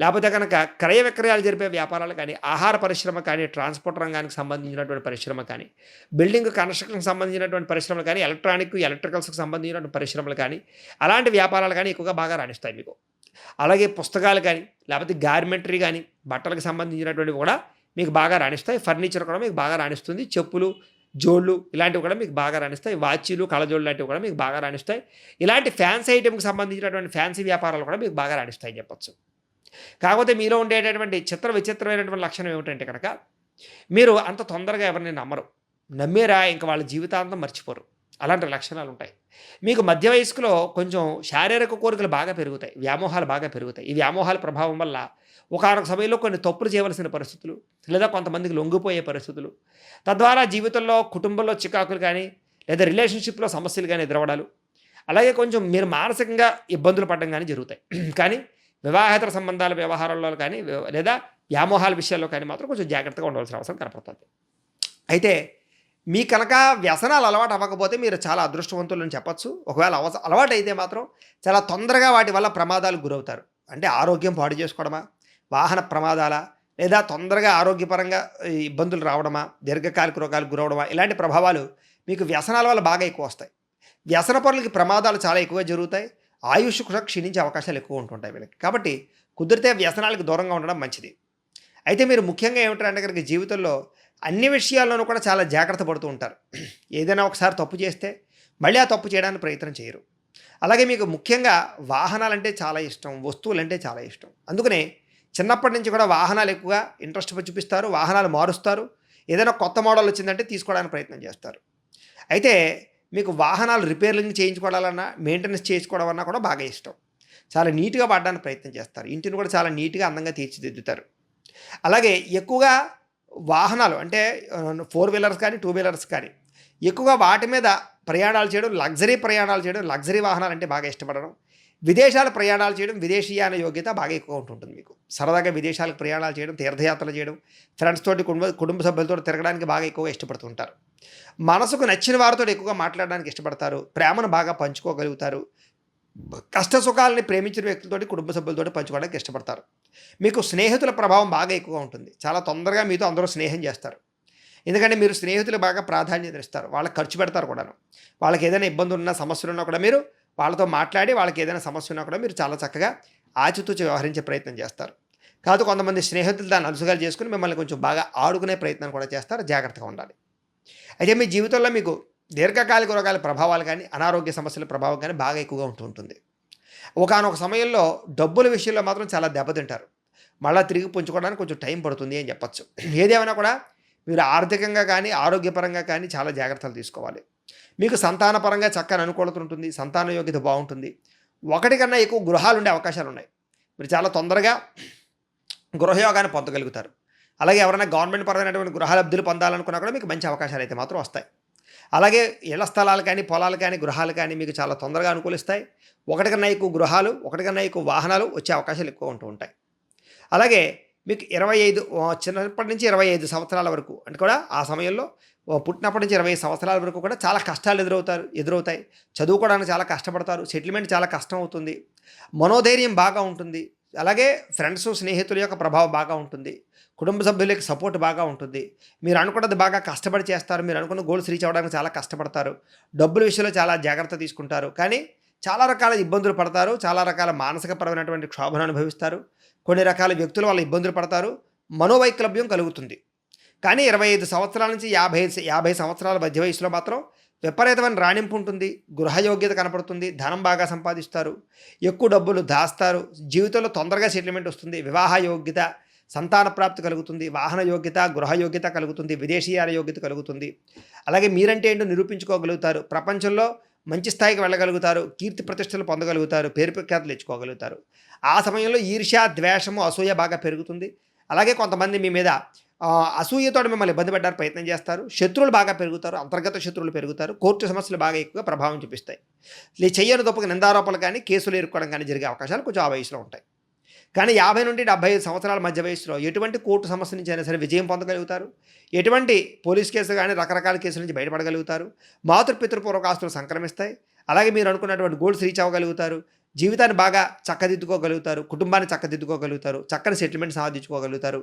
లేకపోతే కనుక క్రయ విక్రయాలు జరిపే వ్యాపారాలు కానీ, ఆహార పరిశ్రమ కానీ, ట్రాన్స్‌పోర్ట్ రంగానికి సంబంధించినటువంటి పరిశ్రమ కానీ, బిల్డింగ్ కన్‌స్ట్రక్షన్‌కి సంబంధించినటువంటి పరిశ్రమలు కానీ, ఎలక్ట్రికల్స్‌కి సంబంధించినటువంటి పరిశ్రమలు కానీ, అలాంటి వ్యాపారాలు కానీ ఎక్కువగా బాగా రాణిస్తాయి మీకు. అలాగే పుస్తకాలు కానీ, లేకపోతే గార్మెంటరీ కానీ, బట్టలకు సంబంధించినటువంటివి కూడా మీకు బాగా రాణిస్తాయి. ఫర్నిచర్ కూడా మీకు బాగా రాణిస్తుంది. చెప్పులు, జోళ్ళు ఇలాంటివి కూడా మీకు బాగా రాణిస్తాయి. వాచీలు, కళ్ళజోళ్ళు లాంటివి కూడా మీకు బాగా రాణిస్తాయి. ఇలాంటి ఫ్యాన్సీ ఐటెమ్‌కి సంబంధించినటువంటి ఫ్యాన్సీ వ్యాపారాలు కూడా మీకు బాగా రాణిస్తాయి అని చెప్పొచ్చు. కాకపోతే మీలో ఉండేటటువంటి విచిత్రమైనటువంటి లక్షణం ఏమిటంటే కనుక, మీరు అంత తొందరగా ఎవరిని నమ్మరు. నమ్మారా ఇంక వాళ్ళ జీవితాంతం మర్చిపోరు. అలాంటి లక్షణాలు ఉంటాయి. మీకు మధ్య వయస్కులో కొంచెం శారీరక కోరికలు బాగా పెరుగుతాయి. వ్యామోహాలు బాగా పెరుగుతాయి. ఈ వ్యామోహాల ప్రభావం వల్ల ఒకానొక సమయంలో కొన్ని తప్పులు చేయవలసిన పరిస్థితులు, లేదా కొంతమందికి లొంగిపోయే పరిస్థితులు, తద్వారా జీవితంలో, కుటుంబంలో చికాకులు కానీ, లేదా రిలేషన్‌షిప్‌లో సమస్యలు కానీ ఎదురవ్వడాలు, అలాగే కొంచెం మీరు మానసికంగా ఇబ్బందులు పడడం కానీ జరుగుతాయి. కానీ వివాహేతర సంబంధాల వ్యవహారాల్లో కానీ, లేదా వ్యామోహాల విషయాల్లో కానీ మాత్రం కొంచెం జాగ్రత్తగా ఉండవలసిన అవసరం కనపడుతుంది. అయితే మీ కనుక వ్యసనాలు అలవాటు అవ్వకపోతే మీరు చాలా అదృష్టవంతులని చెప్పొచ్చు. ఒకవేళ అలవాటైతే మాత్రం చాలా తొందరగా వాటి వల్ల ప్రమాదాలకు గురవుతారు. అంటే ఆరోగ్యం పాడు చేసుకోవడమా, వాహన ప్రమాదాలా, లేదా తొందరగా ఆరోగ్యపరంగా ఇబ్బందులు రావడమా, దీర్ఘకాలిక రోగాలకు గురవడమా, ఇలాంటి ప్రభావాలు మీకు వ్యసనాల వల్ల బాగా ఎక్కువ వస్తాయి. వ్యసన పరులకి ప్రమాదాలు చాలా ఎక్కువగా జరుగుతాయి. ఆయుష్ కూడా క్షీణించే అవకాశాలు ఎక్కువ ఉంటుంటాయి వీళ్ళకి. కాబట్టి కుదిరితే వ్యసనాలకు దూరంగా ఉండడం మంచిది. అయితే మీరు ముఖ్యంగా ఏమిటంటే కనుక జీవితంలో అన్ని విషయాల్లోనూ కూడా చాలా జాగ్రత్త పడుతూ ఉంటారు. ఏదైనా ఒకసారి తప్పు చేస్తే మళ్ళీ ఆ తప్పు చేయడానికి ప్రయత్నం చేయరు. అలాగే మీకు ముఖ్యంగా వాహనాలంటే చాలా ఇష్టం, వస్తువులంటే చాలా ఇష్టం. అందుకనే చిన్నప్పటి నుంచి కూడా వాహనాలు ఎక్కువగా ఇంట్రెస్ట్ చూపిస్తారు. వాహనాలు మారుస్తారు. ఏదైనా కొత్త మోడల్ వచ్చిందంటే తీసుకోవడానికి ప్రయత్నం చేస్తారు. అయితే మీకు వాహనాలు రిపేర్లింగ్ చేయించుకోవాలన్నా, మెయింటెనెన్స్ చేసుకోవడం అన్నా కూడా బాగా ఇష్టం. చాలా నీట్గా వాడడానికి ప్రయత్నం చేస్తారు. ఇంటిని కూడా చాలా నీట్గా అందంగా తీర్చిదిద్దుతారు. అలాగే ఎక్కువగా వాహనాలు అంటే 4 వీలర్స్ కానీ, 2 వీలర్స్ కానీ ఎక్కువగా వాటి మీద ప్రయాణాలు చేయడం, ప్రయాణాలు చేయడం, లగ్జరీ వాహనాలు అంటే బాగా ఇష్టపడడం, విదేశాల ప్రయాణాలు చేయడం, విదేశీయాన యోగ్యత బాగా ఎక్కువ ఉంటుంటుంది మీకు. సరదాగా విదేశాలకు ప్రయాణాలు చేయడం, తీర్థయాత్రలు చేయడం, ఫ్రెండ్స్ తోటి, కుటుంబ సభ్యులతో తిరగడానికి బాగా ఎక్కువగా ఇష్టపడుతుంటారు. మనసుకు నచ్చిన వారితో ఎక్కువగా మాట్లాడడానికి ఇష్టపడతారు. ప్రేమను బాగా పంచుకోగలుగుతారు. కష్ట సుఖాలని ప్రేమించిన వ్యక్తులతోటి, కుటుంబ సభ్యులతోటి పంచుకోవడానికి ఇష్టపడతారు. మీకు స్నేహితుల ప్రభావం బాగా ఎక్కువగా ఉంటుంది. చాలా తొందరగా మీతో అందరూ స్నేహం చేస్తారు. ఎందుకంటే మీరు స్నేహితులు బాగా ప్రాధాన్యత ఇస్తారు. వాళ్ళకి ఖర్చు పెడతారు కూడాను. వాళ్ళకి ఏదైనా ఇబ్బంది ఉన్నా, సమస్యలు ఉన్నా కూడా మీరు వాళ్ళతో మాట్లాడి, వాళ్ళకి ఏదైనా సమస్య ఉన్నా కూడా మీరు చాలా చక్కగా ఆచితూచి వ్యవహరించే ప్రయత్నం చేస్తారు. కాదు కొంతమంది స్నేహితులు దాన్ని అలుసుగా చేసుకుని మిమ్మల్ని కొంచెం బాగా ఆడుకునే ప్రయత్నం కూడా చేస్తారు. జాగ్రత్తగా ఉండాలి. అయితే మీ జీవితంలో మీకు దీర్ఘకాలిక రోగాల ప్రభావాలు కానీ, అనారోగ్య సమస్యల ప్రభావం కానీ బాగా ఎక్కువగా ఉంటుంది. ఒకానొక సమయంలో డబ్బుల విషయంలో మాత్రం చాలా దెబ్బతింటారు. మళ్ళీ తిరిగి పుంజుకోవడానికి కొంచెం టైం పడుతుంది అని చెప్పచ్చు. ఏదేమైనా కూడా మీరు ఆర్థికంగా కానీ, ఆరోగ్యపరంగా కానీ చాలా జాగ్రత్తలు తీసుకోవాలి. మీకు సంతానపరంగా చక్కని అనుకూలత ఉంటుంది. సంతాన యోగ్యత బాగుంటుంది. ఒకటి కన్నా ఎక్కువ గృహాలు ఉండే అవకాశాలు ఉన్నాయి. మీరు చాలా తొందరగా గృహయోగాన్ని పొందగలుగుతారు. అలాగే ఎవరైనా గవర్నమెంట్ పరమైనటువంటి గృహ లబ్ధులు పొందాలనుకున్నా కూడా మీకు మంచి అవకాశాలు అయితే మాత్రం వస్తాయి. అలాగే ఇళ్ల స్థలాలు కానీ, పొలాలు కానీ, గృహాలు కానీ మీకు చాలా తొందరగా అనుకూలిస్తాయి. ఒకటి కన్నా ఎక్కువ గృహాలు, ఒకటి కన్నా ఎక్కువ వాహనాలు వచ్చే అవకాశాలు ఎక్కువ ఉంటూ ఉంటాయి. అలాగే మీకు 25 చిన్నప్పటి నుంచి 25 సంవత్సరాల వరకు అంటే కూడా ఆ సమయంలో పుట్టినప్పటి నుంచి 20 సంవత్సరాల వరకు కూడా చాలా కష్టాలు ఎదురవుతాయి. చదువుకోవడానికి చాలా కష్టపడతారు. సెటిల్మెంట్ చాలా కష్టం అవుతుంది. మనోధైర్యం బాగా ఉంటుంది. అలాగే ఫ్రెండ్స్, స్నేహితుల యొక్క ప్రభావం బాగా ఉంటుంది. కుటుంబ సభ్యులకి సపోర్ట్ బాగా ఉంటుంది. మీరు అనుకున్నది బాగా కష్టపడి చేస్తారు. మీరు అనుకున్న గోల్స్ రీచ్ అవ్వడానికి చాలా కష్టపడతారు. డబ్బుల విషయంలో చాలా జాగ్రత్త తీసుకుంటారు. కానీ చాలా రకాల ఇబ్బందులు పడతారు. చాలా రకాల మానసికపరమైనటువంటి క్షోభను అనుభవిస్తారు. కొన్ని రకాల వ్యక్తుల వల్ల ఇబ్బందులు పడతారు. మనోవైకల్యం కలుగుతుంది. కానీ 25 సంవత్సరాల నుంచి 50 సంవత్సరాల మధ్య వయసులో మాత్రం విపరీతమైన రాణింపు ఉంటుంది. గృహయోగ్యత కనపడుతుంది. ధనం బాగా సంపాదిస్తారు. ఎక్కువ డబ్బులు దాస్తారు. జీవితంలో తొందరగా సెటిల్మెంట్ వస్తుంది. వివాహ యోగ్యత, సంతాన ప్రాప్తి కలుగుతుంది. వాహన యోగ్యత, గృహ యోగ్యత కలుగుతుంది. విదేశీయాల యోగ్యత కలుగుతుంది. అలాగే మీరంటే ఏంటో నిరూపించుకోగలుగుతారు. ప్రపంచంలో మంచి స్థాయికి వెళ్ళగలుగుతారు. కీర్తి ప్రతిష్టలు పొందగలుగుతారు. పేరు ప్రఖ్యాతులు తెచ్చుకోగలుగుతారు. ఆ సమయంలో ఈర్ష్య, ద్వేషము, అసూయ బాగా పెరుగుతుంది. అలాగే కొంతమంది మీ మీద అసూయతో మిమ్మల్ని ఇబ్బంది పెట్టడానికి ప్రయత్నం చేస్తారు. శత్రువులు బాగా పెరుగుతారు. అంతర్గత శత్రువులు పెరుగుతారు. కోర్టు సమస్యలు బాగా ఎక్కువగా ప్రభావం చూపిస్తాయి. చెయ్యని తప్పుకు నిందారోపణలు కానీ, కేసులు ఎదుర్కోవడం కానీ జరిగే అవకాశాలు కొంచెం ఆ వయసులో ఉంటాయి. కానీ 50 నుండి 75 సంవత్సరాల మధ్య వయసులో ఎటువంటి కోర్టు సమస్య నుంచి అయినా సరే విజయం పొందగలుగుతారు. ఎటువంటి పోలీస్ కేసు కానీ రకరకాల కేసుల నుంచి బయటపడగలుగుతారు. మాతృపితృపూర్వక ఆస్తులు సంక్రమిస్తాయి. అలాగే మీరు అనుకున్నటువంటి గోల్స్ రీచ్ అవ్వగలుగుతారు. జీవితాన్ని బాగా చక్కదిద్దుకోగలుగుతారు. కుటుంబాన్ని చక్కదిద్దుకోగలుగుతారు. చక్కని సెటిల్మెంట్ సాధించుకోగలుగుతారు.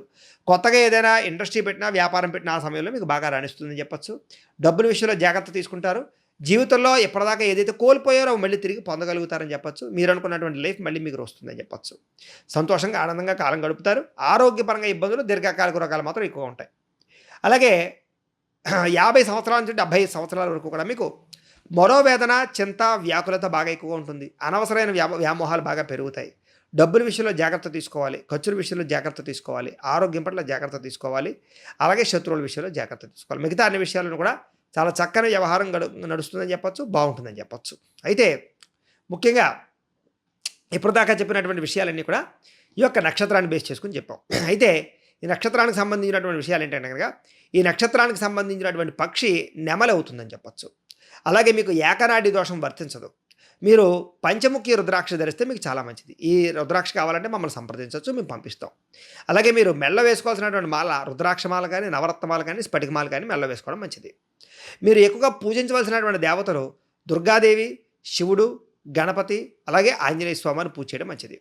కొత్తగా ఏదైనా ఇండస్ట్రీ పెట్టినా, వ్యాపారం పెట్టినా ఆ సమయంలో మీకు బాగా రాణిస్తుందని చెప్పొచ్చు. డబ్బుల విషయంలో జాగ్రత్త తీసుకుంటారు. జీవితంలో ఎప్పటిదాకా ఏదైతే కోల్పోయారో మళ్ళీ తిరిగి పొందగలుగుతారని చెప్పొచ్చు. మీరు అనుకున్నటువంటి లైఫ్ మళ్ళీ మీకు వస్తుందని చెప్పొచ్చు. సంతోషంగా ఆనందంగా కాలం గడుపుతారు. ఆరోగ్యపరంగా ఇబ్బందులు దీర్ఘకాలిక రోగాలు మాత్రం ఎక్కువ ఉంటాయి. అలాగే 50 సంవత్సరాల నుంచి 75 సంవత్సరాల వరకు కూడా మీకు మనోవేదన, చింత, వ్యాకులత బాగా ఎక్కువగా ఉంటుంది. అనవసరమైన వ్యామోహాలు బాగా పెరుగుతాయి. డబ్బుల విషయంలో జాగ్రత్త తీసుకోవాలి. ఖర్చుల విషయంలో జాగ్రత్త తీసుకోవాలి. ఆరోగ్యం పట్ల జాగ్రత్త తీసుకోవాలి. అలాగే శత్రువుల విషయంలో జాగ్రత్త తీసుకోవాలి. మిగతా అన్ని విషయాలను కూడా చాలా చక్కని వ్యవహారం నడుస్తుందని చెప్పొచ్చు. బాగుంటుందని చెప్పొచ్చు. అయితే ముఖ్యంగా ఇప్పటిదాకా చెప్పినటువంటి విషయాలన్నీ కూడా ఈ యొక్క నక్షత్రాన్ని బేస్ చేసుకుని చెప్పాం. అయితే ఈ నక్షత్రానికి సంబంధించినటువంటి విషయాలు ఏంటంటే కనుక ఈ నక్షత్రానికి సంబంధించినటువంటి పక్షి నెమలి అవుతుందని చెప్పొచ్చు. అలాగే మీకు ఏకనాడి దోషం వర్తించదు. మీరు పంచముఖి రుద్రాక్ష ధరిస్తే మీకు చాలా మంచిది. ఈ రుద్రాక్ష కావాలంటే మమ్మల్ని సంప్రదించవచ్చు, మేము పంపిస్తాం. అలాగే మీరు మెల్ల వేసుకోవాల్సినటువంటి మాల రుద్రాక్ష మాల కానీ, నవరత్నమాల కానీ, స్ఫటికమాల కానీ మెల్ల వేసుకోవడం మంచిది. మీరు ఎక్కువగా పూజించవలసినటువంటి దేవతలు దుర్గాదేవి, శివుడు, గణపతి, అలాగే ఆంజనేయ స్వామిని పూజ చేయడం మంచిది.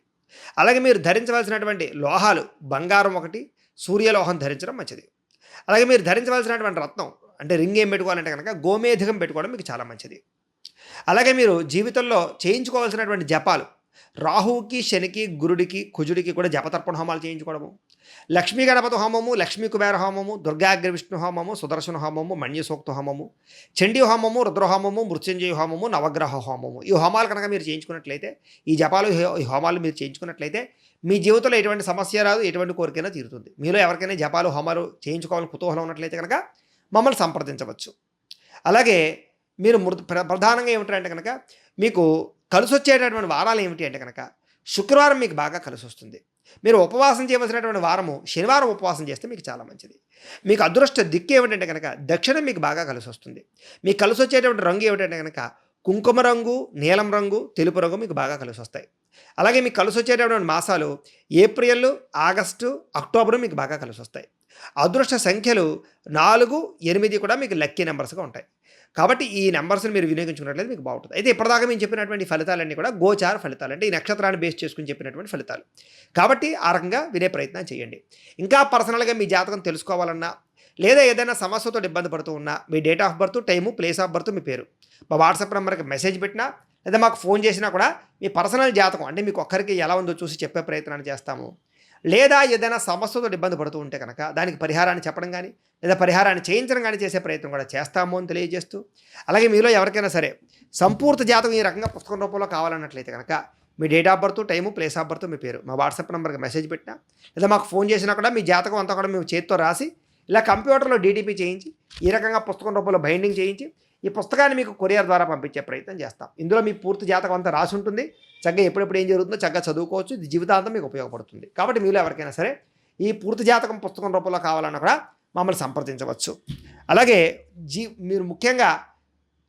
అలాగే మీరు ధరించవలసినటువంటి లోహాలు బంగారం ఒకటి, సూర్యలోహం ధరించడం మంచిది. అలాగే మీరు ధరించవలసినటువంటి రత్నం అంటే రింగ్ ఏం పెట్టుకోవాలంటే కనుక గోమేధికం పెట్టుకోవడం మీకు చాలా మంచిది. అలాగే మీరు జీవితంలో చేయించుకోవాల్సినటువంటి జపాలు రాహువుకి, శనికి, గురుడికి, కుజుడికి కూడా జపతర్పణ హోమాలు చేయించుకోవడము, లక్ష్మీ గణపతి హోమము, లక్ష్మీ కుబేర హోమము, దుర్గాగ్ర విష్ణు హోమము, సుదర్శన హోమము, మన్యసూక్త హోమము, చండీ హోమము, రుద్రహోమము, మృత్యుంజయ హోమము, నవగ్రహ హోమము. ఈ హోమాలు కనుక మీరు చేయించుకున్నట్లయితే, ఈ జపాలు ఈ హోమాలు మీరు చేయించుకున్నట్లయితే మీ జీవితంలో ఎటువంటి సమస్య రాదు, ఎటువంటి కోరికైనా తీరుతుంది. మీలో ఎవరికైనా జపాలు హోమాలు చేయించుకోవాలని కుతూహలం ఉన్నట్లయితే కనుక మమ్మల్ని సంప్రదించవచ్చు. అలాగే మీరు ప్రధానంగా ఏమిటంటే కనుక మీకు కలిసి వచ్చేటటువంటి వారాలు ఏమిటి అంటే కనుక శుక్రవారం మీకు బాగా కలిసి వస్తుంది. మీరు ఉపవాసం చేయవలసినటువంటి వారము శనివారం ఉపవాసం చేస్తే మీకు చాలా మంచిది. మీకు అదృష్ట దిక్కు ఏమిటంటే కనుక దక్షిణం మీకు బాగా కలిసి వస్తుంది. మీకు కలిసి వచ్చేటువంటి రంగు ఏమిటంటే కనుక కుంకుమ రంగు, నీలం రంగు, తెలుపు రంగు మీకు బాగా కలిసి వస్తాయి. అలాగే మీకు కలిసి వచ్చేటటువంటి మాసాలు ఏప్రిల్, ఆగస్టు, అక్టోబరు మీకు బాగా కలిసి వస్తాయి. అదృష్ట సంఖ్యలు 4, 8 కూడా మీకు లక్కీ నెంబర్స్గా ఉంటాయి. కాబట్టి ఈ నెంబర్స్ని మీరు వినియోగించుకున్నట్లయితే మీకు బాగుంటుంది. అయితే ఇప్పటిదాకా మేము చెప్పినటువంటి ఫలితాలన్నీ కూడా గోచార ఫలితాలు, అంటే ఈ నక్షత్రాన్ని బేస్ చేసుకుని చెప్పినటువంటి ఫలితాలు. కాబట్టి ఆ రకంగా వినే ప్రయత్నం చేయండి. ఇంకా పర్సనల్గా మీ జాతకం తెలుసుకోవాలన్నా, లేదా ఏదైనా సమస్యతో ఇబ్బంది పడుతూ ఉన్నా మీ date of birth, time, place of birth, మీ పేరు మా వాట్సాప్ నెంబర్కి మెసేజ్ పెట్టినా, లేదా మాకు ఫోన్ చేసినా కూడా మీ పర్సనల్ జాతకం అంటే మీకు ఒక్కరికి ఎలా ఉందో చూసి చెప్పే ప్రయత్నాన్ని చేస్తాము. లేదా ఏదైనా సమస్యతో ఇబ్బంది పడుతూ ఉంటే కనుక దానికి పరిహారాన్ని చెప్పడం కానీ, లేదా పరిహారాన్ని చేయించడం కానీ చేసే ప్రయత్నం కూడా చేస్తాము అని తెలియజేస్తూ, అలాగే మీలో ఎవరికైనా సరే సంపూర్తి జాతకం ఈ రకంగా పుస్తకం రూపంలో కావాలన్నట్లయితే కనుక మీ date of birth, time, place of birth, మీ పేరు మా వాట్సాప్ నెంబర్కి మెసేజ్ పెట్టినా, లేదా మాకు ఫోన్ చేసినా కూడా మీ జాతకం అంతా కూడా మేము చేతితో రాసి ఇలా కంప్యూటర్లో డీటీపీ చేయించి ఈ రకంగా పుస్తకం రూపంలో బైండింగ్ చేయించి ఈ పుస్తకాన్ని మీకు కొరియర్ ద్వారా పంపించే ప్రయత్నం చేస్తాం. ఇందులో మీ పూర్తి జాతకం అంతా రాసి ఉంటుంది. చక్కగా ఎప్పుడెప్పుడు ఏం జరుగుతుందో చక్కగా చదువుకోవచ్చు. ఇది జీవితాంతం మీకు ఉపయోగపడుతుంది. కాబట్టి మీలో ఎవరికైనా సరే ఈ పూర్తి జాతకం పుస్తకం రూపంలో కావాలన్నా కూడా మమ్మల్ని సంప్రదించవచ్చు. అలాగే మీరు ముఖ్యంగా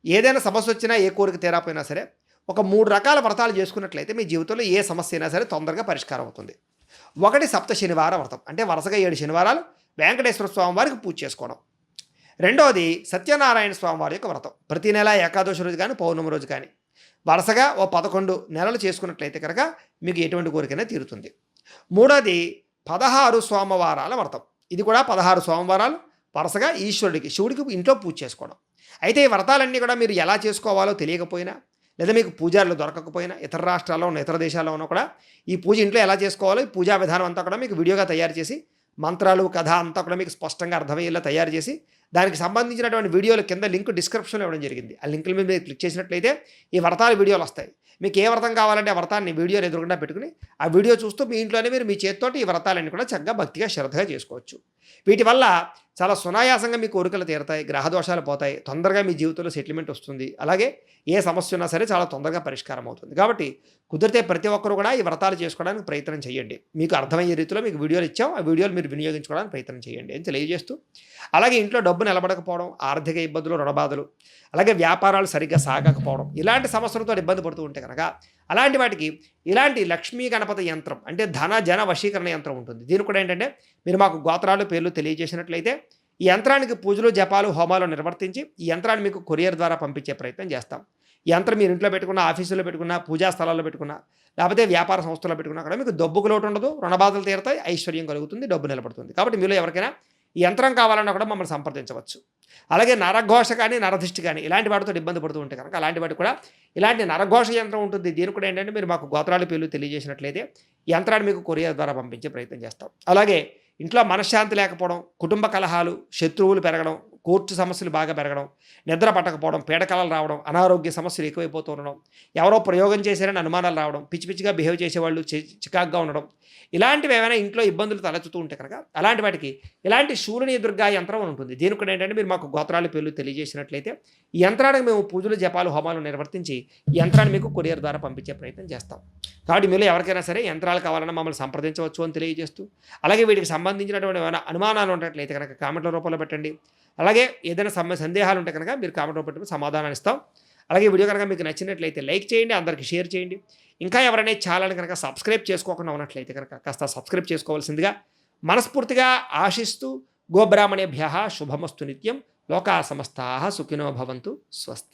ఏదైనా సమస్య వచ్చినా, ఏ కోరిక తీరాపోయినా సరే ఒక 3 రకాల వ్రతాలు చేసుకున్నట్లయితే మీ జీవితంలో ఏ సమస్య అయినా సరే తొందరగా పరిష్కారం అవుతుంది. ఒకటి సప్త శనివార వ్రతం, అంటే వరుసగా 7 శనివారాలు వెంకటేశ్వర స్వామి వారికి పూజ చేసుకోవడం. రెండవది సత్యనారాయణ స్వామి వారి యొక్క వ్రతం, ప్రతి నెల ఏకాదశి రోజు కానీ, పౌర్ణమి రోజు కానీ వరుసగా 11 నెలలు చేసుకున్నట్లయితే కనుక మీకు ఎటువంటి కోరికైనా తీరుతుంది. మూడోది 16 సోమవారాల వ్రతం, ఇది కూడా 16 సోమవారాలు వరుసగా ఈశ్వరుడికి, శివుడికి ఇంట్లో పూజ చేసుకోవడం. అయితే ఈ వ్రతాలన్నీ కూడా మీరు ఎలా చేసుకోవాలో తెలియకపోయినా, లేదా మీకు పూజారులు దొరకకపోయినా, ఇతర రాష్ట్రాల్లో ఉన్న, ఇతర దేశాల్లో ఉన్న కూడా ఈ పూజ ఇంట్లో ఎలా చేసుకోవాలో ఈ పూజా విధానం అంతా కూడా మీకు వీడియోగా తయారు చేసి మంత్రాలు, కథ అంతా కూడా మీకు స్పష్టంగా అర్థమయ్యేలా తయారు చేసి దానికి సంబంధించినటువంటి వీడియోలు కింద లింక్ డిస్క్రిప్షన్లో ఇవ్వడం జరిగింది. ఆ లింకుల మీద మీరు క్లిక్ చేసినట్లయితే ఈ వ్రతాల వీడియోలు వస్తాయి. మీకు ఏ వ్రతం కావాలంటే ఆ వ్రతాన్ని వీడియోలు ఎదురుగుండా పెట్టుకుని ఆ వీడియో చూస్తూ మీ ఇంట్లోనే మీరు మీ చేతితోటి ఈ వ్రతాలన్నీ కూడా చక్కగా భక్తిగా శ్రద్ధగా చేసుకోవచ్చు. వీటి వల్ల చాలా సునాయాసంగా మీ కోరికలు తీరతాయి, గ్రహదోషాలు పోతాయి, తొందరగా మీ జీవితంలో సెటిల్మెంట్ వస్తుంది. అలాగే ఏ సమస్య ఉన్నా సరే చాలా తొందరగా పరిష్కారం అవుతుంది. కాబట్టి కుదిరితే ప్రతి ఒక్కరు కూడా ఈ వ్రతాలు చేసుకోవడానికి ప్రయత్నం చేయండి. మీకు అర్థమయ్యే రీతిలో మీకు వీడియోలు ఇచ్చాం, ఆ వీడియోలు మీరు వినియోగించుకోవడానికి ప్రయత్నం చేయండి అని తెలియజేస్తూ, అలాగే ఇంట్లో డబ్బు నిలబడకపోవడం, ఆర్థిక ఇబ్బందులు, రుణబాధలు, అలాగే వ్యాపారాలు సరిగ్గా సాగకపోవడం, ఇలాంటి సమస్యలతో ఇబ్బంది పడుతూ ఉంటే కనుక అలాంటి వాటికి ఇలాంటి లక్ష్మీ గణపతి యంత్రం అంటే ధన జన వశీకరణ యంత్రం ఉంటుంది. దీనికి కూడా ఏంటంటే మీరు మాకు గోత్రాలు పేర్లు తెలియజేసినట్లయితే ఈ యంత్రానికి పూజలు జపాలు హోమాలు నిర్వర్తించి ఈ యంత్రాన్ని మీకు కొరియర్ ద్వారా పంపించే ప్రయత్నం చేస్తాం. ఈ యంత్రం మీరు ఇంట్లో పెట్టుకున్న, ఆఫీసులో పెట్టుకున్న, పూజా స్థలాల్లో పెట్టుకున్న, లేకపోతే వ్యాపార సంస్థల్లో పెట్టుకున్నా కూడా మీకు డబ్బుకు లోటు ఉండదు, రుణబాధలు తీరుతాయి, ఐశ్వర్యం కలుగుతుంది, డబ్బు నిలబడుతుంది. కాబట్టి మీలో ఎవరికైనా ఈ యంత్రం కావాలన్నా కూడా మమ్మల్ని సంప్రదించవచ్చు. అలాగే నరఘోష కానీ నరదిష్టి కానీ ఇలాంటి వాటితో ఇబ్బంది పడుతూ ఉంటే కనుక అలాంటి వాటికి కూడా ఇలాంటి నరఘోష యంత్రం ఉంటుంది. దీనికి కూడా ఏంటంటే మీరు మాకు గోత్రాలు పేర్లు తెలియజేసినట్లయితే ఈ యంత్రాన్ని మీకు కొరియర్ ద్వారా పంపించే ప్రయత్నం చేస్తాం. అలాగే ఇంట్లో మనశ్శాంతి లేకపోవడం, కుటుంబ కలహాలు, శత్రువులు పెరగడం, కోర్టు సమస్యలు బాగా పెరగడం, నిద్ర పట్టకపోవడం, పీడకలలు రావడం, అనారోగ్య సమస్యలు ఎక్కువైపోతూ ఉండడం, ఎవరో ప్రయోగం చేశారని అనుమానాలు రావడం, పిచ్చి పిచ్చిగా బిహేవ్ చేసేవాళ్ళు చికాగ్గా ఉండడం, ఇలాంటివి ఏమైనా ఇంట్లో ఇబ్బందులు తలెత్తుతూ ఉంటే కనుక అలాంటి వాటికి ఇలాంటి శూలిని దుర్గా యంత్రం ఉంటుంది. దీనికి కూడా ఏంటంటే మీరు మాకు గోత్రాలు పేర్లు తెలియజేసినట్లయితే ఈ యంత్రానికి మేము పూజలు జపాలు హోమాలు నిర్వర్తించి ఈ యంత్రాన్ని మీకు కొరియర్ ద్వారా పంపించే ప్రయత్నం చేస్తాం. కాబట్టి మీలో ఎవరికైనా సరే యంత్రాలు కావాలన్నా మమ్మల్ని సంప్రదించవచ్చు అని తెలియజేస్తూ, అలాగే వీటికి సంబంధించినటువంటి ఏమైనా అనుమానాలు ఉన్నట్లయితే కనుక కామెంట్ల రూపంలో పెట్టండి. అలాగే ఏదైనా సందేహాలు ఉంటే కనుక మీరు కామెంట్ రూపంలో పెట్టి సమాధానాలు ఇస్తాం. అలాగే వీడియో కనుక మీకు నచ్చినట్లయితే లైక్ చేయండి, అందరికీ షేర్ చేయండి. ఇంకా ఎవరైనా ఛానల్ని కనుక సబ్స్క్రైబ్ చేసుకోకుండా ఉన్నట్లయితే కనుక కాస్త సబ్స్క్రైబ్ చేసుకోవాల్సిందిగా మనస్ఫూర్తిగా ఆశిస్తూ, గోబ్రాహ్మణేభ్యః శుభమస్తు నిత్యం, లోకా సమస్తాః సుఖినో భవంతు, స్వస్తి.